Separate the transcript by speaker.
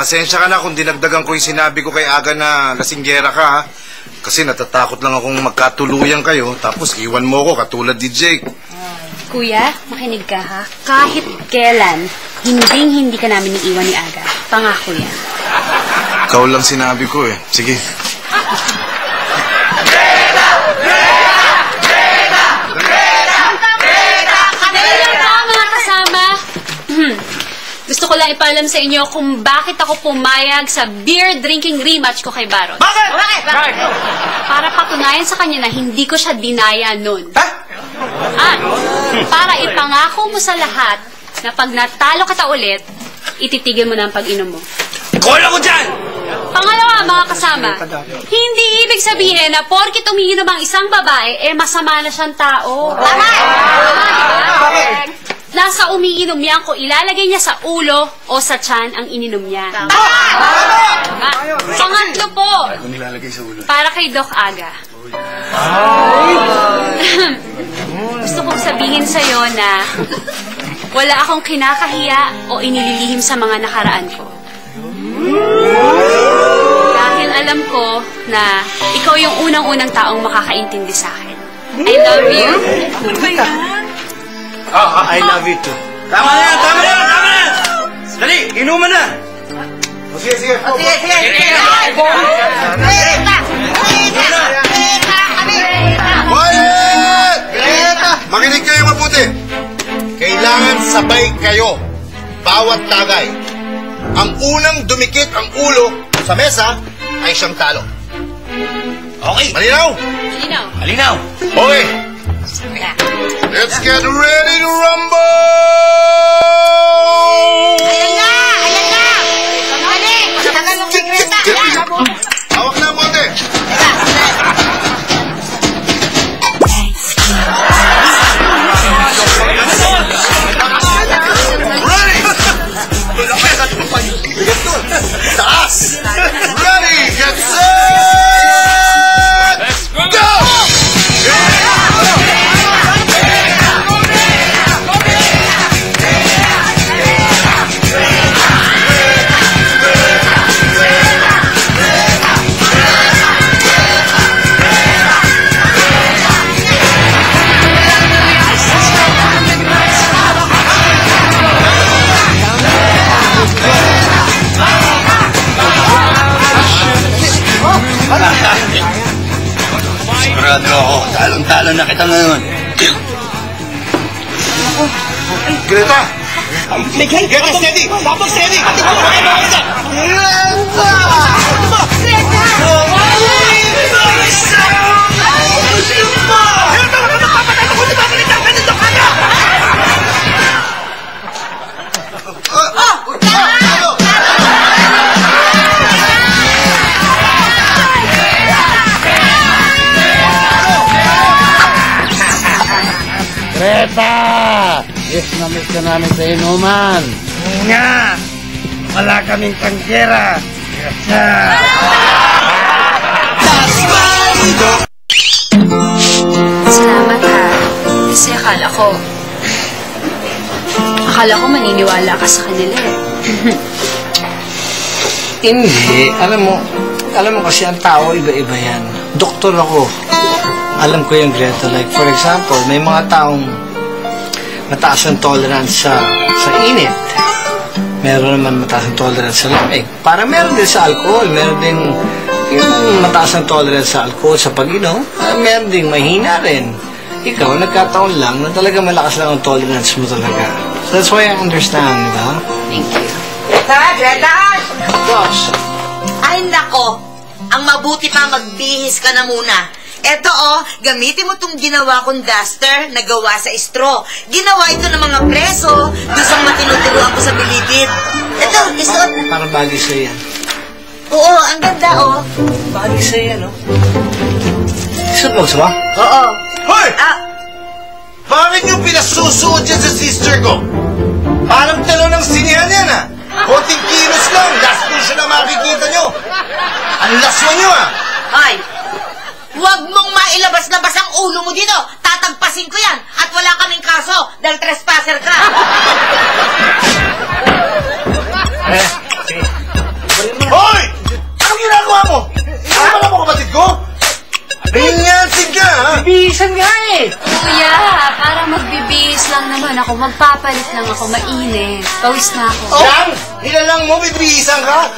Speaker 1: pasensya ka na kung dinagdagan ko yung sinabi ko kay Aga na lasinggera ka, ha? Kasi natatakot lang akong magkatuluyan kayo, tapos iwan mo ko katulad ni Jake.
Speaker 2: Kuya, makinig ka, ha? Kahit kailan, hindi ka namin iiwan ni Aga. Pangako yan.
Speaker 1: Ikaw lang sinabi ko, eh. Sige.
Speaker 2: Gusto ko lang ipaalam sa inyo kung bakit ako pumayag sa beer drinking rematch ko kay Baron.
Speaker 3: Bakit?
Speaker 2: Para patunayan sa kanya na hindi ko siya dinaya nun.
Speaker 3: Ha?
Speaker 2: At para ipangako mo sa lahat na pag natalo ka ulit, ititigil mo na ang pag-inom mo.
Speaker 3: Kola ko dyan!
Speaker 2: Pangalawa, mga kasama, hindi ibig sabihin na porkit umiinom ang isang babae, masama na siyang tao. Tama! Bakit? Nasa umiinom yan ko, ilalagay niya sa ulo o sa tiyan ang ininom niya. Pangatlo po, para kay Doc Aga. Gusto kong sabihin sa'yo na wala akong kinakahiya o inililihim sa mga nakaraan ko. Dahil alam ko na ikaw yung unang-unang taong makakaintindi sa akin. I love you.
Speaker 4: I love you too.
Speaker 3: Tama na! Dali, inuman na!
Speaker 1: Sige. Quiet! Makinig kayo mabuti. Kailangan sabay kayo. Bawat tagay. Ang unang dumikit ang ulo sa mesa ay siyang talo.
Speaker 3: Okay.
Speaker 1: Malinaw? Okay. Let's get ready to rumble!
Speaker 5: Ayan na! Sandali! Pagkatagal ng sigreta!
Speaker 1: Hawak na ang bote! Ready! Taas! Ready! Get set! Go!
Speaker 3: Sigurado ako, talong-talo na kita ngayon.
Speaker 1: Greta!
Speaker 3: Greta, steady! Tapos steady!
Speaker 4: Greta! Yes, na-miss ka namin sa inuman.
Speaker 3: Nga! Wala kaming tanggera.
Speaker 2: Salamat, ha. Kasi akala ko maniniwala ka sa kanila, eh.
Speaker 4: Hindi. Alam mo kasi ang tao, iba-iba yan. Doktor ako. Alam ko yung Greta. Like, for example, may mga taong mataas ang tolerance sa init. Meron naman mataas ang tolerance sa lamig. Para meron din sa alcohol. Meron din yung mataas ang tolerance sa alcohol sa pag-inom. Meron din mahina rin. Ikaw, nagkataon lang na talaga malakas lang ang tolerance mo talaga. So that's why I understand, di ba?
Speaker 2: Thank you.
Speaker 5: Greta!
Speaker 4: Gosh.
Speaker 5: Ay, nako! Ang mabuti pa magbihis ka na muna. Eto gamitin mo tong ginawa kong duster na gawa sa straw. Ginawa ito ng mga preso doon sa mga tinuturuan ko sa bilibid. Eto, isuot.
Speaker 4: Para bagay sa'yo yan.
Speaker 5: Oo, ang ganda
Speaker 4: Bagay sa'yo yan, no? Isuot mo ba?
Speaker 5: Oo.
Speaker 1: Hoy! Bakit niyo pinasusuot yan sa sister ko? Parang talo ng sinihan yan, ha? Konting kilos lang, last push na makikita nyo. Ang laswa nyo, ha?
Speaker 5: Ay, huwag mong mailabas-labas ang ulo mo dito. Tatagpasin ko yan. At wala kaming kaso dahil trespasser ka.
Speaker 4: Mabihisan nga eh!
Speaker 2: Kuya, para magbibihis lang naman ako, magpapalit lang ako, mainit. Pawis na ako.
Speaker 1: Yang, nilalang mo, bibihisan ka.